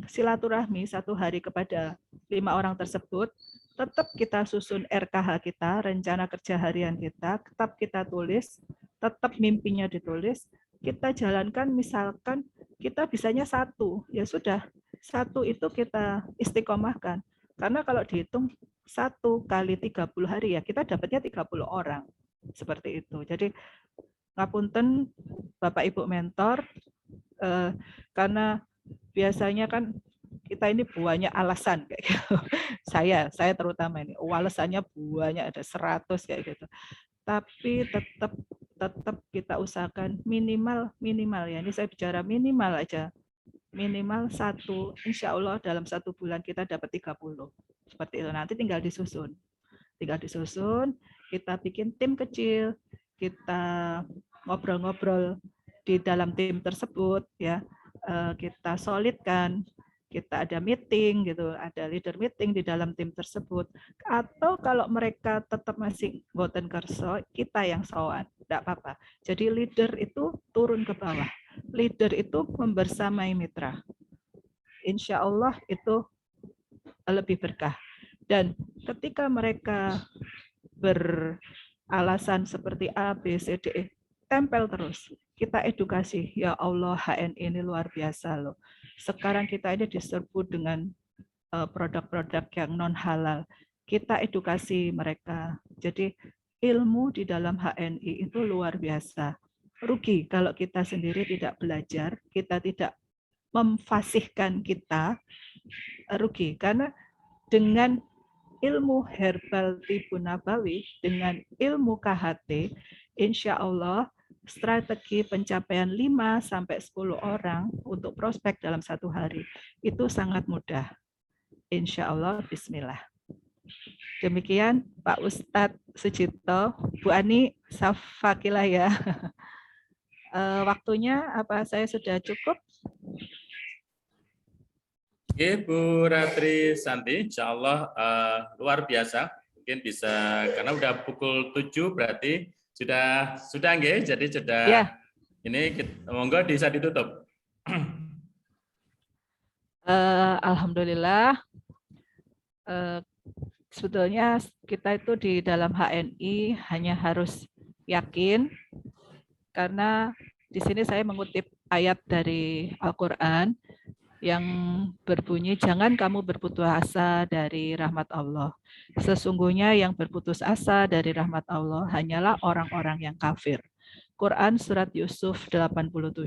silaturahmi 1 hari kepada 5 orang tersebut, tetap kita susun RKH kita, rencana kerja harian kita, tetap kita tulis, tetap mimpinya ditulis, kita jalankan. Misalkan kita bisanya 1, ya sudah 1 itu kita istiqomahkan. Karena kalau dihitung 1 kali 30 hari ya kita dapatnya 30 orang. Seperti itu. Jadi ngapunten Bapak Ibu mentor, karena biasanya kan kita ini banyak alasan kayak gitu. Saya terutama ini alasannya banyak, ada 100 kayak gitu. Tapi tetap kita usahakan minimal ya. Ini saya bicara minimal aja. Minimal 1, insya Allah dalam 1 bulan kita dapat 30. Seperti itu. Nanti tinggal disusun. Kita bikin tim kecil, kita ngobrol-ngobrol di dalam tim tersebut ya. Kita solidkan, kita ada meeting gitu, ada leader meeting di dalam tim tersebut. Atau kalau mereka tetap masih boten kerso, kita yang sowan, tidak apa-apa. Jadi leader itu turun ke bawah, leader itu membersamai mitra. Insya Allah itu lebih berkah. Dan ketika mereka beralasan seperti A, B, C, D, E, tempel terus. Kita edukasi, ya Allah, HNI ini luar biasa loh. Sekarang kita ini diserbu dengan produk-produk yang non halal. Kita edukasi mereka. Jadi ilmu di dalam HNI itu luar biasa. Rugi kalau kita sendiri tidak belajar, kita tidak memfasihkan kita, rugi. Karena dengan ilmu herbal tibu nabawi, dengan ilmu KHT, insya Allah strategi pencapaian 5-10 orang untuk prospek dalam satu hari itu sangat mudah. Insya Allah, bismillah. Demikian Pak Ustadz Sucipto, Bu Ani, safakilah ya. Waktunya apa saya sudah cukup? Oke, Bu Ratri Santi, insya Allah luar biasa. Mungkin bisa, karena udah pukul 7 berarti sudah nggih, jadi sudah ya. Ini monggo bisa ditutup. Alhamdulillah. Sebetulnya kita itu di dalam HNI hanya harus yakin, karena di sini saya mengutip ayat dari Al-Quran yang berbunyi, jangan kamu berputus asa dari rahmat Allah. Sesungguhnya yang berputus asa dari rahmat Allah hanyalah orang-orang yang kafir. Quran Surat Yusuf 87.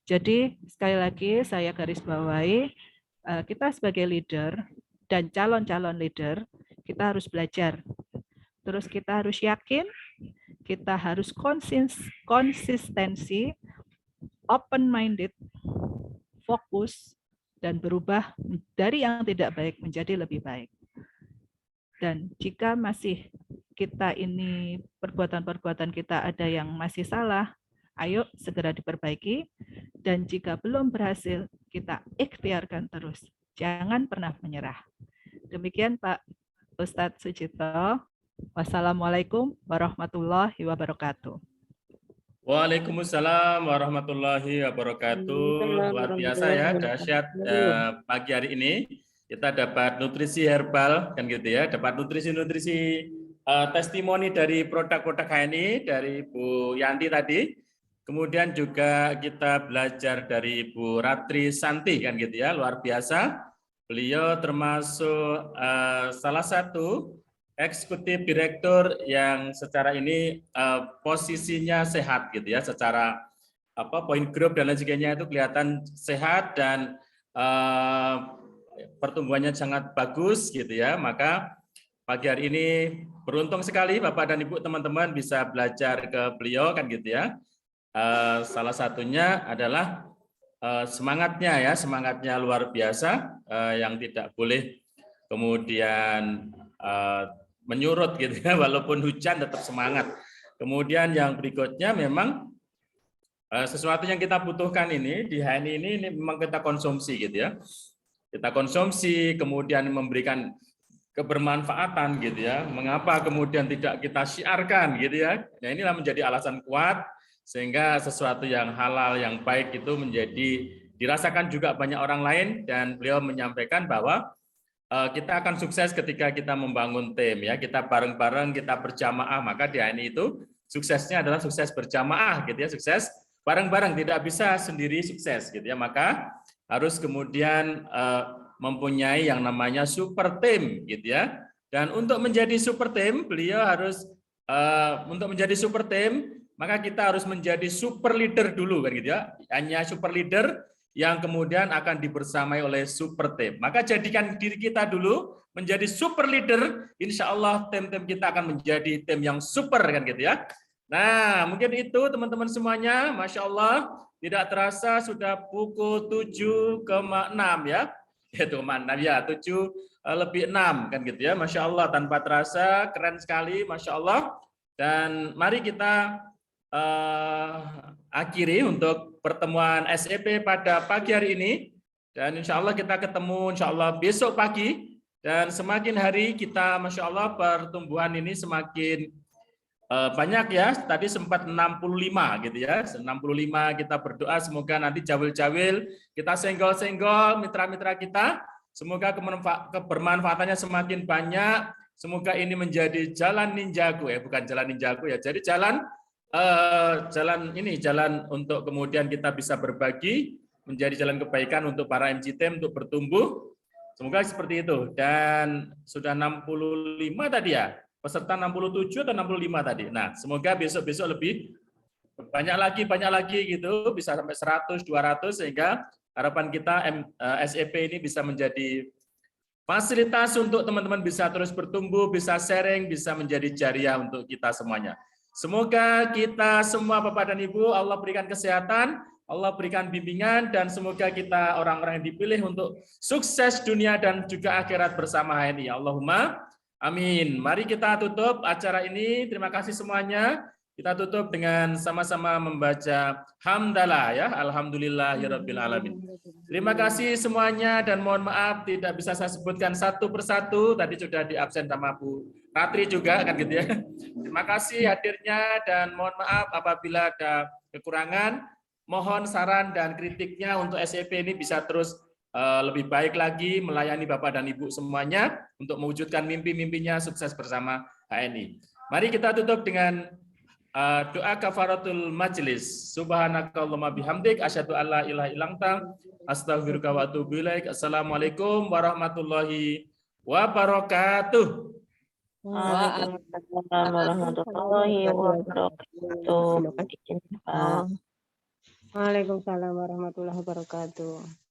Jadi sekali lagi saya garis bawahi, kita sebagai leader dan calon-calon leader, kita harus belajar. Terus kita harus yakin, kita harus konsistensi, open-minded, fokus, dan berubah dari yang tidak baik menjadi lebih baik. Dan jika masih kita ini perbuatan-perbuatan kita ada yang masih salah, ayo segera diperbaiki. Dan jika belum berhasil, kita ikhtiarkan terus. Jangan pernah menyerah. Demikian Pak Ustadz Sucipto. Wassalamualaikum warahmatullahi wabarakatuh. Waalaikumsalam warahmatullahi wabarakatuh. Luar biasa ya, dahsyat pagi hari ini. Kita dapat nutrisi herbal, kan gitu ya, dapat nutrisi-nutrisi testimoni dari produk-produk HNI, dari Bu Yanti tadi. Kemudian juga kita belajar dari Bu Ratri Santi, kan gitu ya, luar biasa. Beliau termasuk salah satu eksekutif direktur yang secara ini posisinya sehat gitu ya, secara point group dan lain sebagainya itu kelihatan sehat dan pertumbuhannya sangat bagus gitu ya. Maka pagi hari ini beruntung sekali Bapak dan Ibu teman-teman bisa belajar ke beliau, kan gitu ya. Salah satunya adalah semangatnya ya, semangatnya luar biasa, yang tidak boleh kemudian menyurut gitu ya, walaupun hujan tetap semangat. Kemudian yang berikutnya memang sesuatu yang kita butuhkan ini di HNI ini memang kita konsumsi gitu ya. Kita konsumsi kemudian memberikan kebermanfaatan gitu ya. Mengapa kemudian tidak kita syiarkan gitu ya. Nah, inilah menjadi alasan kuat sehingga sesuatu yang halal yang baik itu menjadi dirasakan juga banyak orang lain, dan beliau menyampaikan bahwa kita akan sukses ketika kita membangun tim ya, kita bareng-bareng, kita berjamaah. Maka di HNI itu suksesnya adalah sukses berjamaah gitu ya, sukses bareng-bareng, tidak bisa sendiri sukses gitu ya. Maka harus kemudian mempunyai yang namanya super team gitu ya. Dan untuk menjadi super team, beliau harus untuk menjadi super team, maka kita harus menjadi super leader dulu kan gitu ya. Hanya super leader yang kemudian akan dibersamai oleh super team. Maka jadikan diri kita dulu menjadi super leader, insya Allah tim-tim kita akan menjadi tim yang super kan gitu ya. Nah mungkin itu teman-teman semuanya, Masya Allah tidak terasa sudah pukul 7.06 ya. Itu 6 ya, 7:06 kan gitu ya. Masya Allah tanpa terasa, keren sekali Masya Allah. Dan mari kita akhiri untuk pertemuan SEP pada pagi hari ini, dan insya Allah kita ketemu insya Allah besok pagi, dan semakin hari kita Masya Allah pertumbuhan ini semakin banyak ya. Tadi sempat 65 gitu ya, 65 kita berdoa semoga nanti jawil-jawil kita senggol-senggol mitra-mitra kita, semoga kebermanfaatannya semakin banyak, semoga ini menjadi jalan ninjaku ya, bukan jalan ninjaku ya, jadi jalan jalan untuk kemudian kita bisa berbagi, menjadi jalan kebaikan untuk para MCT untuk bertumbuh. Semoga seperti itu. Dan sudah 65 tadi ya, peserta 67 atau 65 tadi. Nah, semoga besok-besok lebih banyak lagi gitu, bisa sampai 100, 200 sehingga harapan kita SEP ini bisa menjadi fasilitas untuk teman-teman bisa terus bertumbuh, bisa sharing, bisa menjadi jariah untuk kita semuanya. Semoga kita semua Bapak dan Ibu, Allah berikan kesehatan, Allah berikan bimbingan, dan semoga kita orang-orang yang dipilih untuk sukses dunia dan juga akhirat bersama HNI. Allahumma amin. Mari kita tutup acara ini. Terima kasih semuanya. Kita tutup dengan sama-sama membaca hamdalah ya. Alhamdulillahirabbil alamin. Terima kasih semuanya dan mohon maaf tidak bisa saya sebutkan satu persatu. Tadi sudah di absen sama Bu Ratri juga kan gitu ya. Terima kasih hadirnya dan mohon maaf apabila ada kekurangan. Mohon saran dan kritiknya untuk SEP ini bisa terus lebih baik lagi melayani Bapak dan Ibu semuanya untuk mewujudkan mimpi-mimpinya sukses bersama HNI. Mari kita tutup dengan doa kafaratul majelis. Subhanakallahumma bihamdik asyhadu alla ilaha illa anta astaghfiruka wa atubu ilaik. Assalamualaikum warahmatullahi wabarakatuh. Waalaikumsalam warahmatullahi wabarakatuh. Waalaikumsalam warahmatullahi wabarakatuh.